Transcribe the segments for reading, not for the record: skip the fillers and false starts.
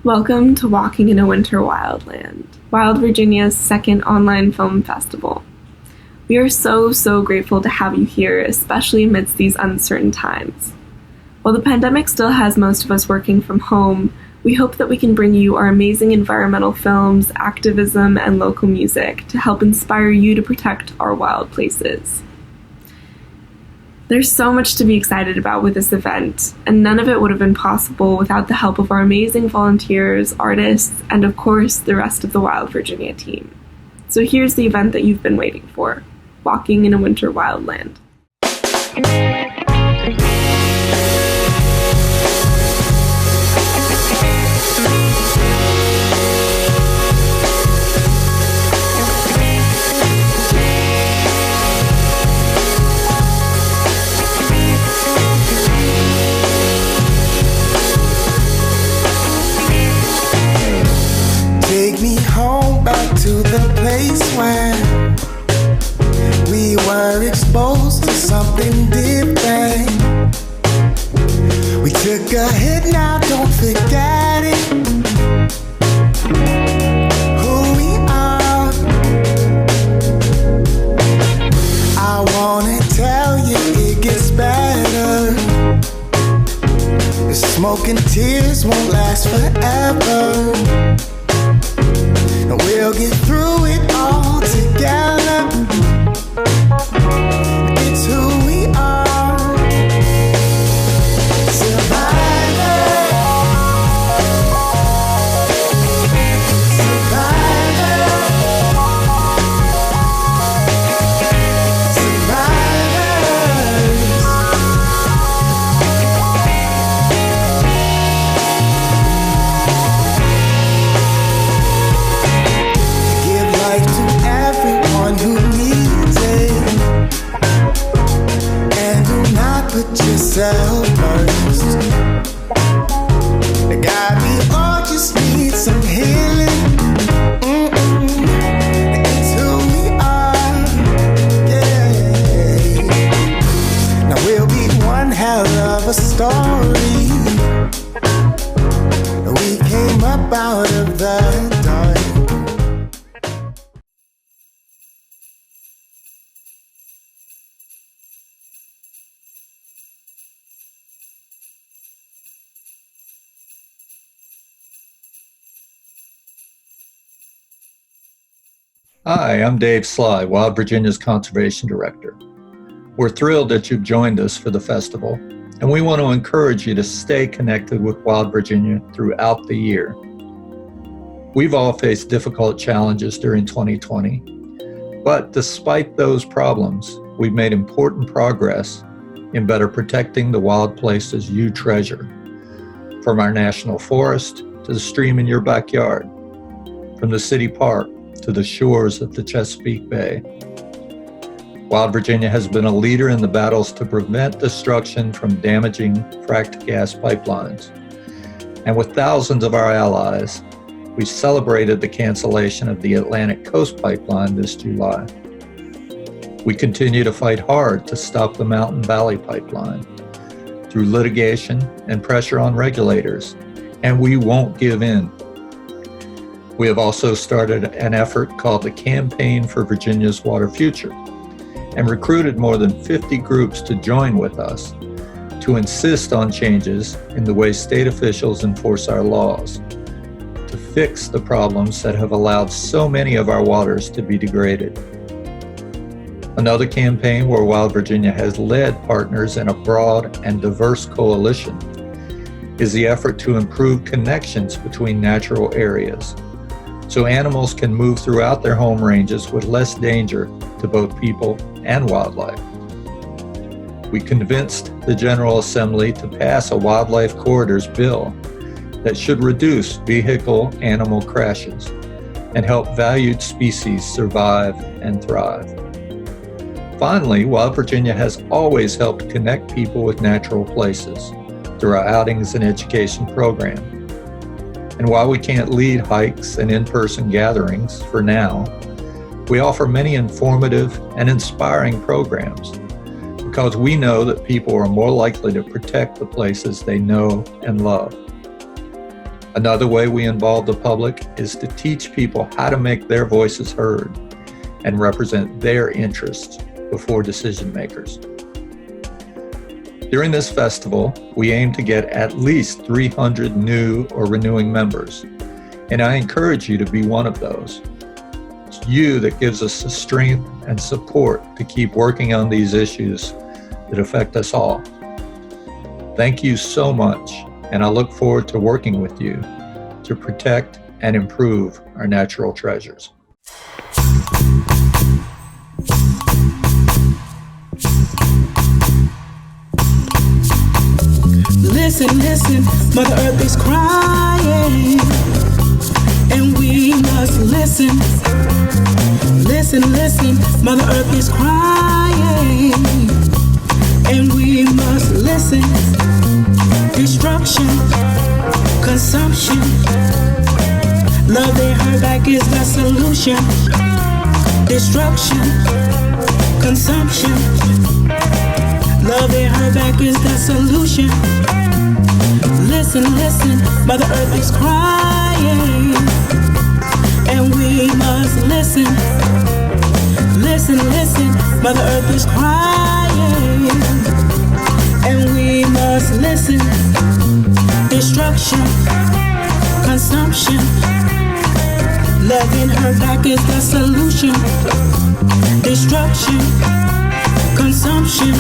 Welcome to Walking in a Winter Wildland, Wild Virginia's second online film festival. We are so grateful to have you here, especially amidst these uncertain times. While the pandemic still has most of us working from home, we hope that we can bring you our amazing environmental films, activism, and local music to help inspire you to protect our wild places. There's so much to be excited about with this event, and none of it would have been possible without the help of our amazing volunteers, artists, and of course, the rest of the Wild Virginia team. So here's the event that you've been waiting for, Walking in a Winter Wildland. Take me home back to the place where we were exposed to something different. We took a hit, now don't forget it. Who we are. I wanna tell you it gets better. The smoke and tears won't last forever. And we'll get through it all together. It's who we are. Survivors. Survivors. Put yourself first. God, we all just need some healing. It's who we are. Yeah. Now we'll be one hell of a story. We came up out of the dark. Hi, I'm Dave Sly, Wild Virginia's Conservation Director. We're thrilled that you've joined us for the festival, and we want to encourage you to stay connected with Wild Virginia throughout the year. We've all faced difficult challenges during 2020, but despite those problems, we've made important progress in better protecting the wild places you treasure, from our national forest to the stream in your backyard, from the city park to the shores of the Chesapeake Bay. Wild Virginia has been a leader in the battles to prevent destruction from damaging fracked gas pipelines. And with thousands of our allies, we celebrated the cancellation of the Atlantic Coast Pipeline this July. We continue to fight hard to stop the Mountain Valley Pipeline through litigation and pressure on regulators, and we won't give in. We have also started an effort called the Campaign for Virginia's Water Future and recruited more than 50 groups to join with us to insist on changes in the way state officials enforce our laws to fix the problems that have allowed so many of our waters to be degraded. Another campaign where Wild Virginia has led partners in a broad and diverse coalition is the effort to improve connections between natural areas, so animals can move throughout their home ranges with less danger to both people and wildlife. We convinced the General Assembly to pass a wildlife corridors bill that should reduce vehicle-animal crashes and help valued species survive and thrive. Finally, Wild Virginia has always helped connect people with natural places through our outings and education program. And while we can't lead hikes and in-person gatherings for now, we offer many informative and inspiring programs because we know that people are more likely to protect the places they know and love. Another way we involve the public is to teach people how to make their voices heard and represent their interests before decision makers. During this festival, we aim to get at least 300 new or renewing members, and I encourage you to be one of those. It's you that gives us the strength and support to keep working on these issues that affect us all. Thank you so much, and I look forward to working with you to protect and improve our natural treasures. Listen, listen, Mother Earth is crying, and we must listen. Listen, listen, Mother Earth is crying, and we must listen. Destruction, consumption, love and her back is the solution. Destruction, consumption, love and her back is the solution. Listen, listen, Mother Earth is crying, and we must listen. Listen, listen, Mother Earth is crying, and we must listen. Destruction, consumption, love in her back is the solution. Destruction, consumption,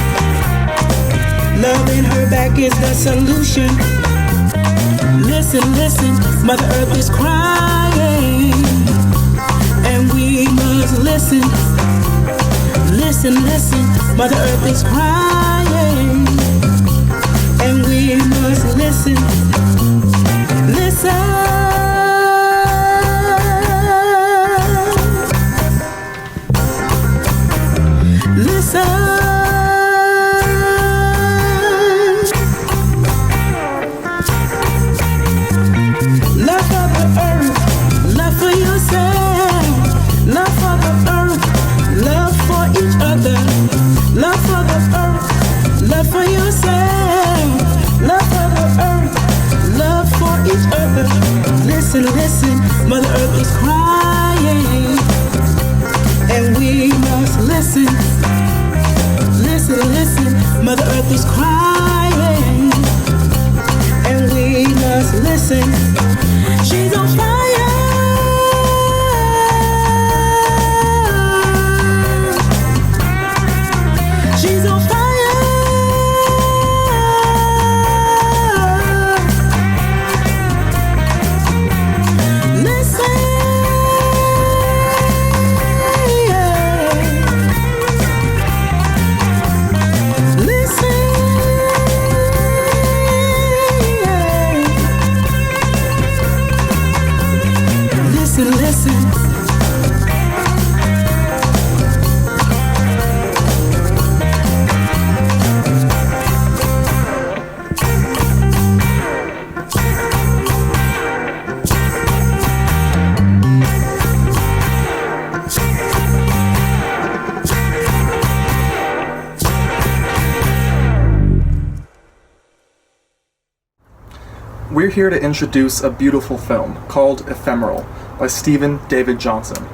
love in her back is the solution. Listen, listen, Mother Earth is crying, and we must listen. Listen, listen, Mother Earth is crying, and we must listen. Listen. Listen. Love for the earth, love for yourself, love for the earth, love for each other, love for the earth, love for yourself, love for the earth, love for each other. Listen, listen, Mother Earth is crying, and we must listen. Listen, listen, Mother Earth is crying, and we must listen. She's on fire. She's on fire. Listen. Listen, listen. We're here to introduce a beautiful film called Ephemeral by Stephen David Johnson.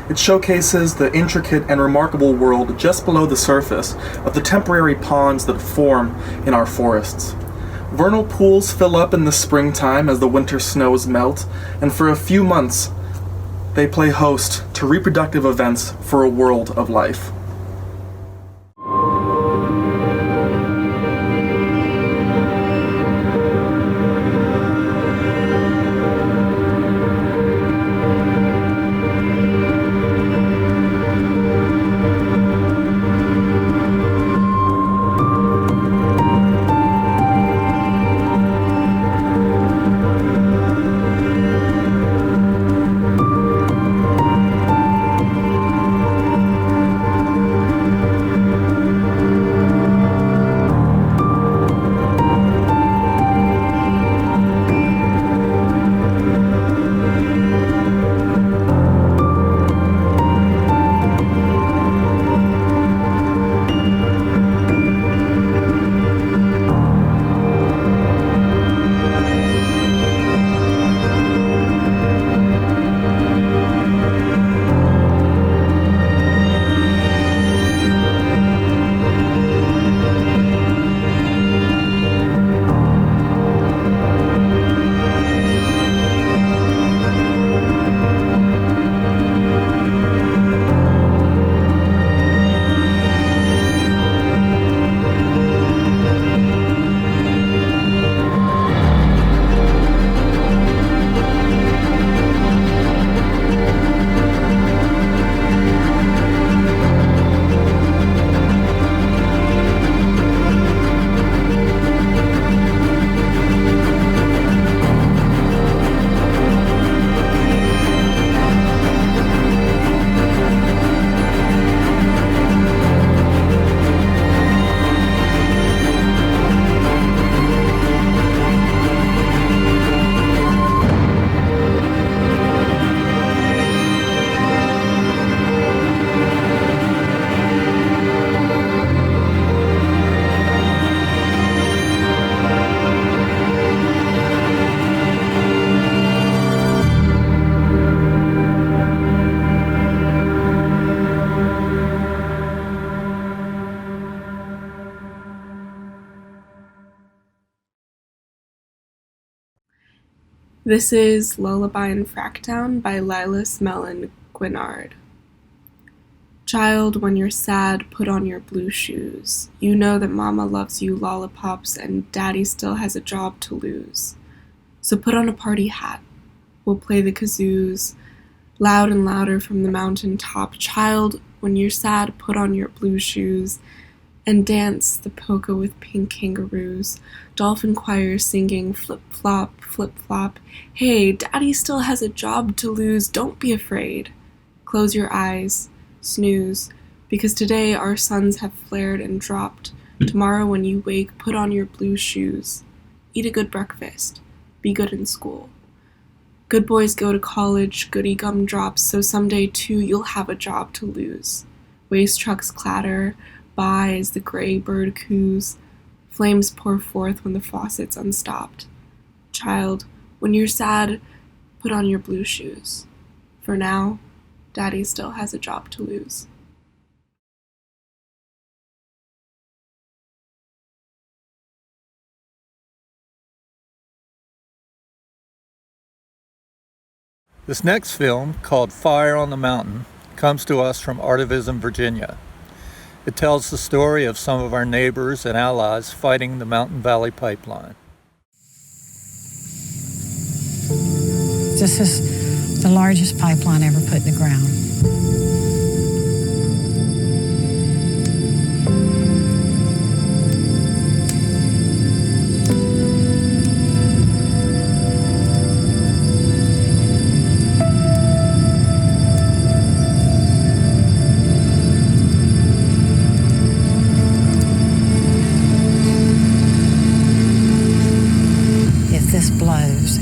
It showcases the intricate and remarkable world just below the surface of the temporary ponds that form in our forests. Vernal pools fill up in the springtime as the winter snows melt, and for a few months they play host to reproductive events for a world of life. This is Lullaby in Fracktown by Lilas Mellon Guinard. Child, when you're sad, put on your blue shoes. You know that mama loves you lollipops and daddy still has a job to lose. So put on a party hat. We'll play the kazoos, loud and louder from the mountain top. Child, when you're sad, put on your blue shoes and dance the polka with pink kangaroos. Dolphin choir singing flip-flop, flip-flop. Hey, daddy still has a job to lose. Don't be afraid. Close your eyes. Snooze. Because today our suns have flared and dropped. Tomorrow when you wake, put on your blue shoes. Eat a good breakfast. Be good in school. Good boys go to college, goody gumdrops, so someday too you'll have a job to lose. Waste trucks clatter by as the gray bird coos. Flames pour forth when the faucet's unstopped. Child, when you're sad, put on your blue shoes. For now, daddy still has a job to lose. This next film, called Fire on the Mountain, comes to us from ARTivism, Virginia. It tells the story of some of our neighbors and allies fighting the Mountain Valley Pipeline. This is the largest pipeline ever put in the ground.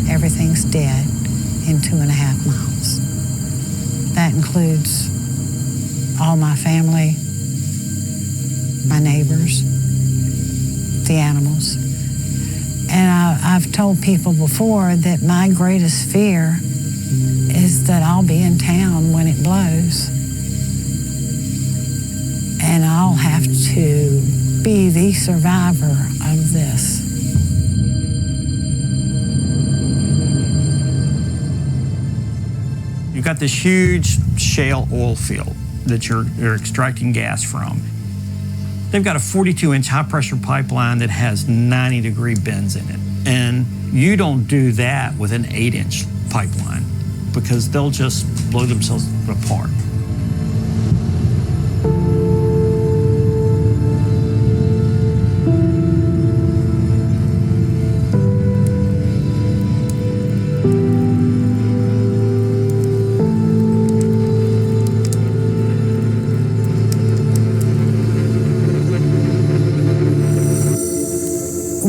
Everything's dead in 2.5 miles. That includes all my family, my neighbors, the animals. And I've told people before that my greatest fear is that I'll be in town when it blows. And I'll have to be the survivor of this. You've got this huge shale oil field that you're extracting gas from. They've got a 42-inch high-pressure pipeline that has 90-degree bends in it. And you don't do that with an 8-inch pipeline because they'll just blow themselves apart.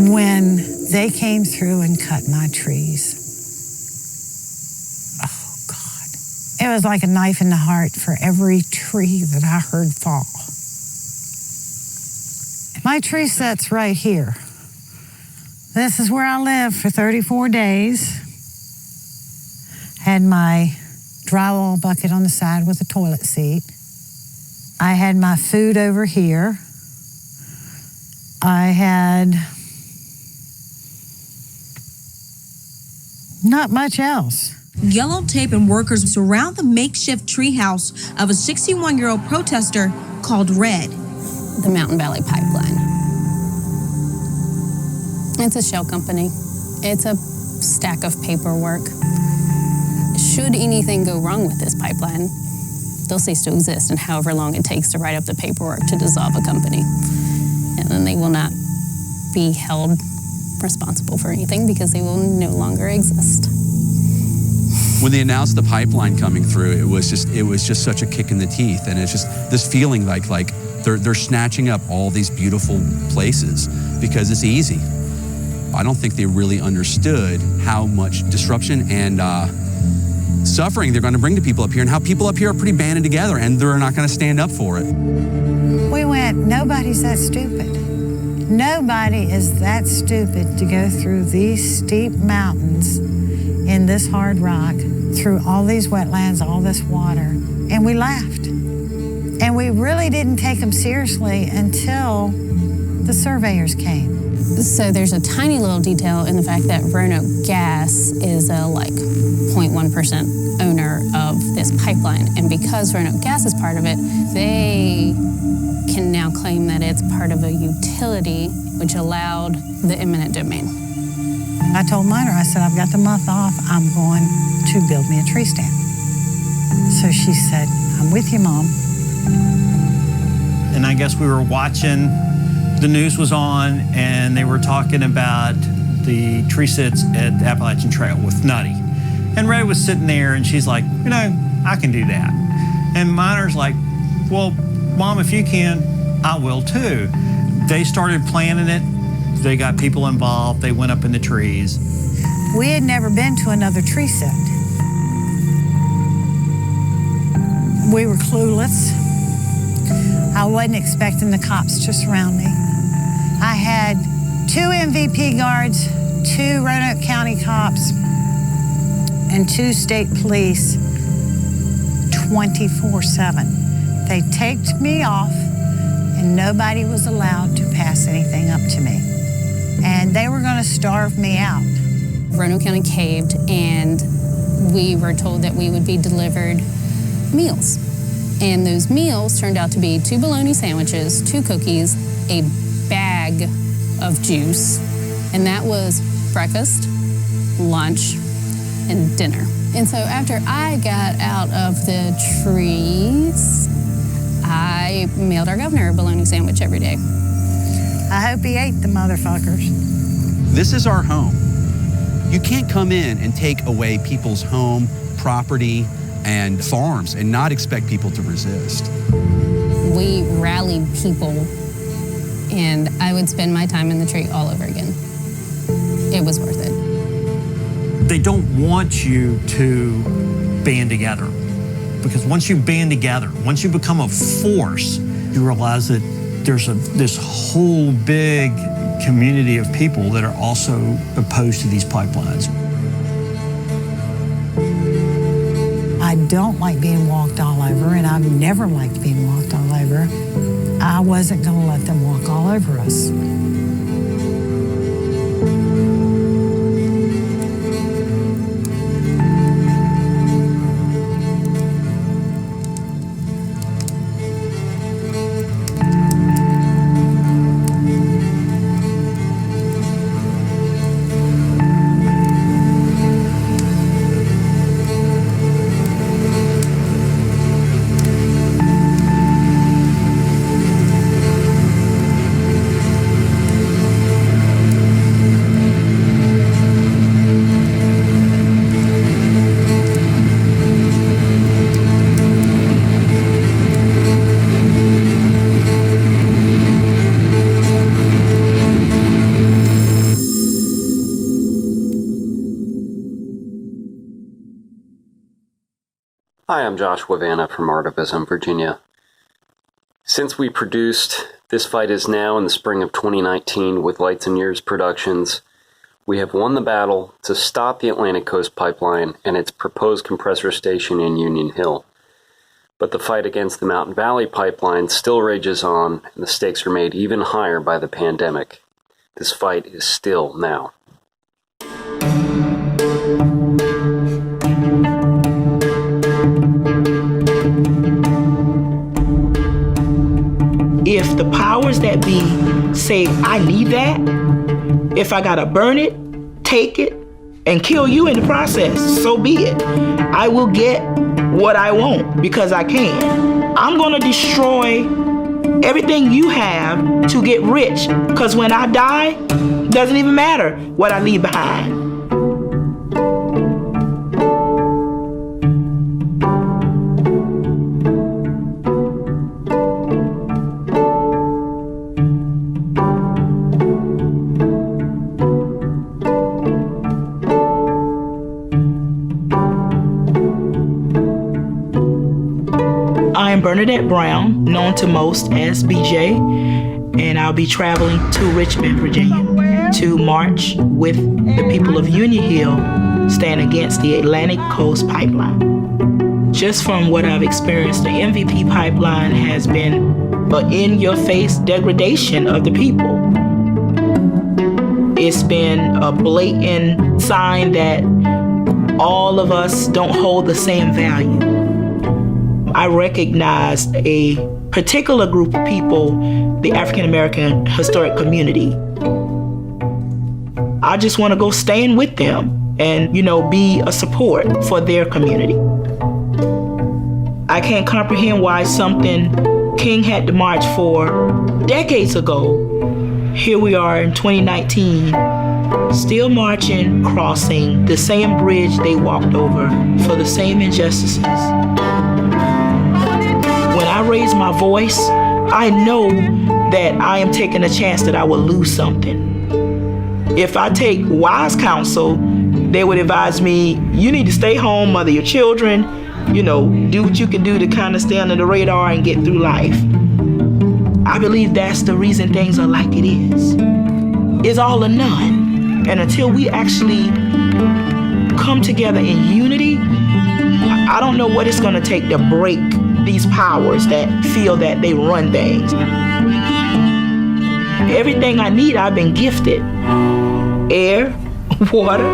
When they came through and cut my trees, oh God, it was like a knife in the heart for every tree that I heard fall. My tree sits right here. This is where I lived for 34 days. Had my drywall bucket on the side with a toilet seat. I had my food over here. I had not much else. Yellow tape and workers surround the makeshift treehouse of a 61-year-old protester called Red. The Mountain Valley Pipeline. It's a shell company. It's a stack of paperwork. Should anything go wrong with this pipeline, they'll cease to exist in however long it takes to write up the paperwork to dissolve a company. And then they will not be held responsible for anything because they will no longer exist. When they announced the pipeline coming through, it was just such a kick in the teeth, and it's just this feeling like they're snatching up all these beautiful places because it's easy. I don't think they really understood how much disruption and suffering they're going to bring to people up here, and how people up here are pretty banded together, and they're not going to stand up for it. We went, nobody's that stupid. Nobody is that stupid to go through these steep mountains in this hard rock, through all these wetlands, all this water. And we laughed. And we really didn't take them seriously until the surveyors came. So there's a tiny little detail in the fact that Roanoke Gas is a 0.1% owner of this pipeline. And because Roanoke Gas is part of it, they can now claim that it's part of a utility, which allowed the eminent domain. I told Minor, I said, I've got the month off. I'm going to build me a tree stand. So she said, I'm with you, Mom. And I guess we were watching, the news was on, and they were talking about the tree sits at the Appalachian Trail with Nutty. And Ray was sitting there, and she's like, I can do that. And Minor's like, well, Mom, if you can, I will too. They started planning it. They got people involved. They went up in the trees. We had never been to another tree sit. We were clueless. I wasn't expecting the cops to surround me. I had 2 MVP guards, 2 Roanoke County cops, and 2 state police 24/7. They taped me off, and nobody was allowed to pass anything up to me. And they were going to starve me out. Roanoke County caved, and we were told that we would be delivered meals. And those meals turned out to be 2 bologna sandwiches, 2 cookies, a bag of juice, and that was breakfast, lunch, and dinner. And so after I got out of the trees, I mailed our governor a bologna sandwich every day. I hope he ate the motherfuckers. This is our home. You can't come in and take away people's home, property, and farms and not expect people to resist. We rallied people, and I would spend my time in the tree all over again. It was worth it. They don't want you to band together, because once you band together, once you become a force, you realize that there's this whole big community of people that are also opposed to these pipelines. I don't like being walked all over, and I've never liked being walked all over. I wasn't going to let them walk all over us. Hi, I'm Joshua Vanna from ARTivism, Virginia. Since we produced This Fight Is Now in the spring of 2019 with Lights and Years Productions, we have won the battle to stop the Atlantic Coast Pipeline and its proposed compressor station in Union Hill. But the fight against the Mountain Valley Pipeline still rages on, and the stakes are made even higher by the pandemic. This fight is still now. If the powers that be say, I need that, if I gotta burn it, take it, and kill you in the process, so be it. I will get what I want because I can. I'm gonna destroy everything you have to get rich, because when I die, it doesn't even matter what I leave behind. Bernadette Brown, known to most as BJ, and I'll be traveling to Richmond, Virginia, to march with the people of Union Hill, stand against the Atlantic Coast Pipeline. Just from what I've experienced, the MVP pipeline has been an in-your-face degradation of the people. it's been a blatant sign that all of us don't hold the same value. I recognized a particular group of people, the African American historic community. I just want to go stand with them and, be a support for their community. I can't comprehend why something King had to march for decades ago. Here we are in 2019, still marching, crossing the same bridge they walked over for the same injustices. When I raise my voice, I know that I am taking a chance that I will lose something. If I take wise counsel, they would advise me, you need to stay home, mother your children, do what you can do to kind of stay under the radar and get through life. I believe that's the reason things are like it is. It's all or none. And until we actually come together in unity, I don't know what it's going to take to break these powers that feel that they run things. Everything I need, I've been gifted. Air, water,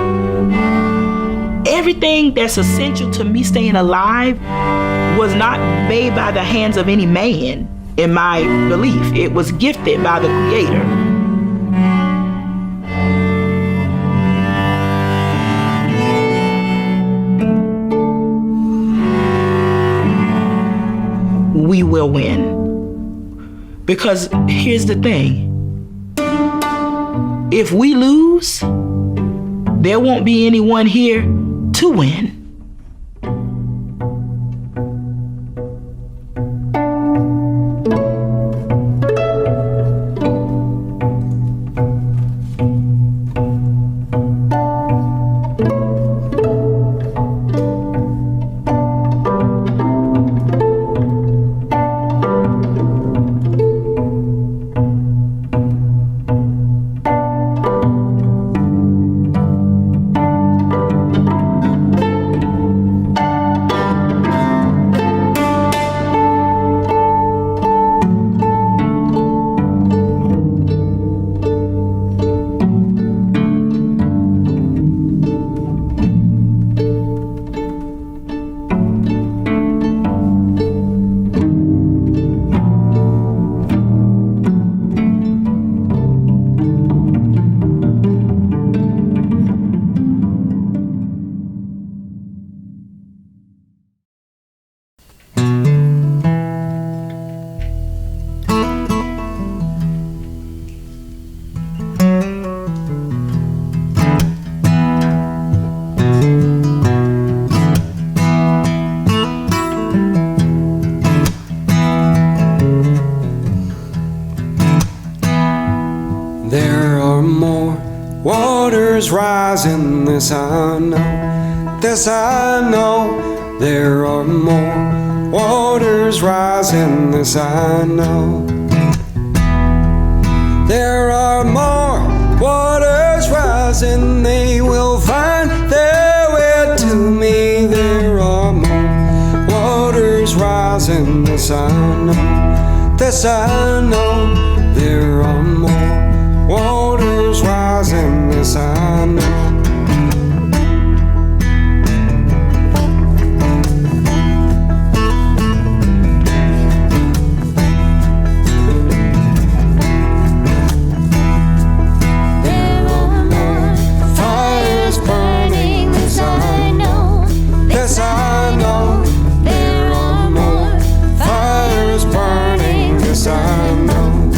everything that's essential to me staying alive was not made by the hands of any man, in my belief. It was gifted by the Creator. We will win. Because here's the thing. If we lose, there won't be anyone here to win. Rising, this I know, this I know. There are more waters rising, this I know. There are more waters rising, they will find their way to me. There are more waters rising, this I know, this I know. There are more waters rising, this I know. There are more fires burning, this I know. This I know. There are more fires burning, this I know.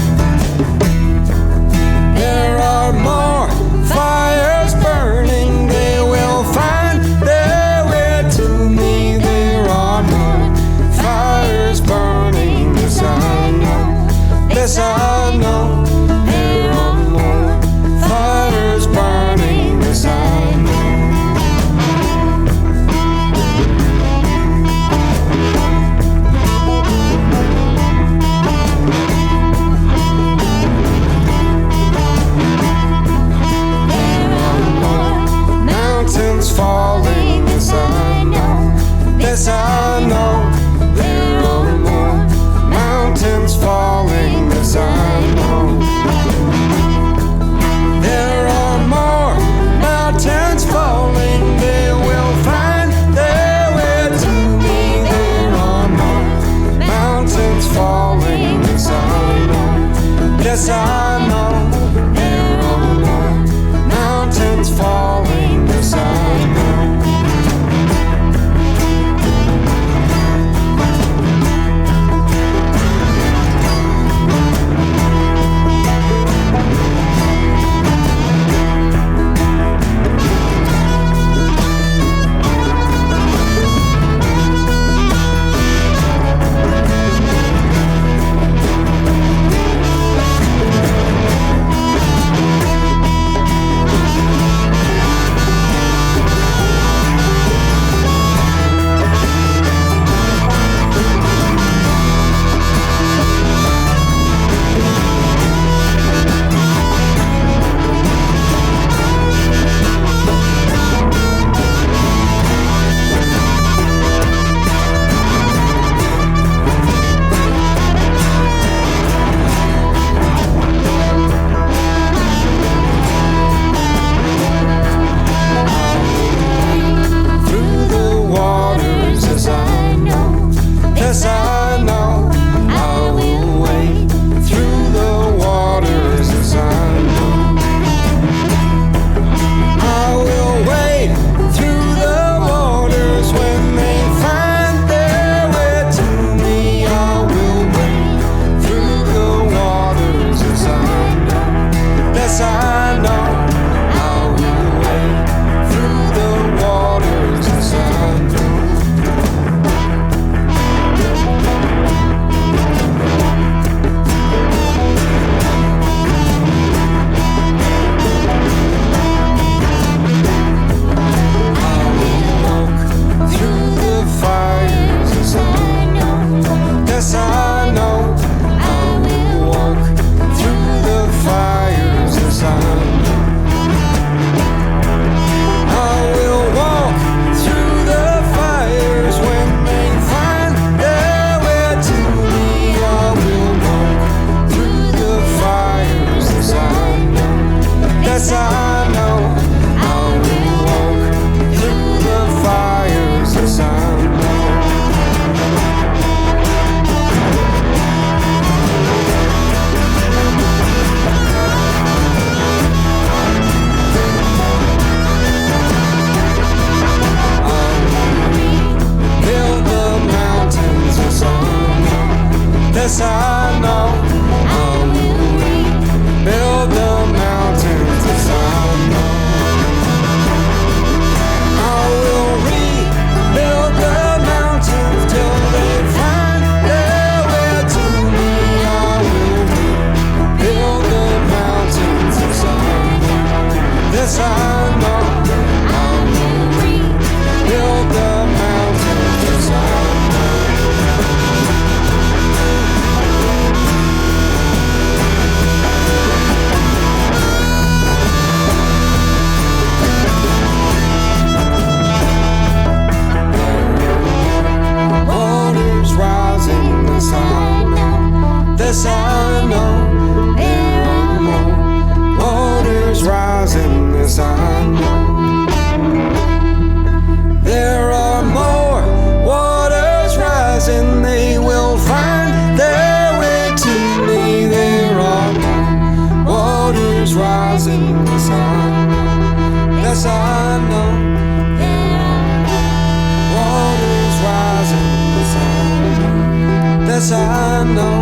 Yes, I know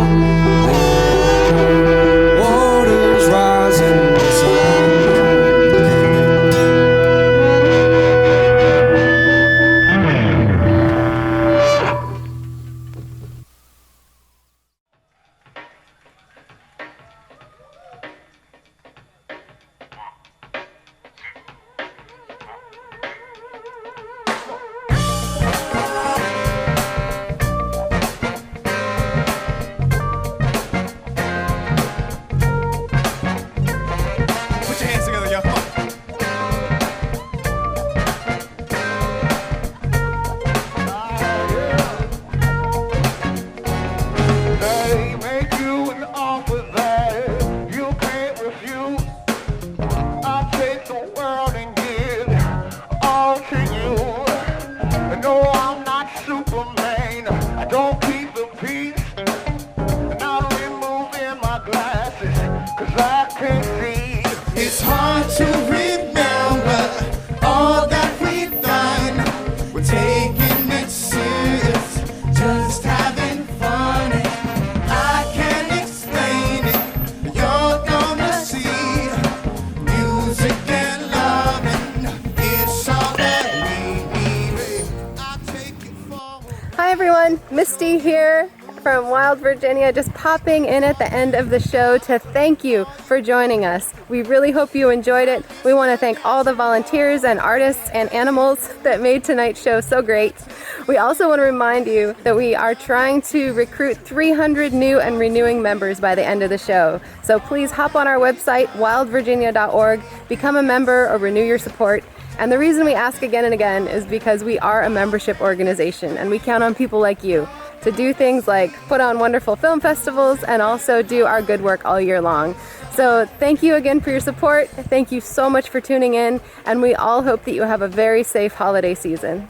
there are waters rising. Yes, I know. It's hard to remember all that we've done. We're taking it serious, just having fun. I can't explain it, you're gonna see. Music and loving, it's all that we need. I'll take it forward. Hi everyone, Misty here from Wild Virginia, just popping in at the end of the show to thank you for joining us. We really hope you enjoyed it. We want to thank all the volunteers and artists and animals that made tonight's show so great. We also want to remind you that we are trying to recruit 300 new and renewing members by the end of the show. So please hop on our website, wildvirginia.org, become a member or renew your support. And the reason we ask again and again is because we are a membership organization and we count on people like you to do things like put on wonderful film festivals and also do our good work all year long. So thank you again for your support. Thank you so much for tuning in, and we all hope that you have a very safe holiday season.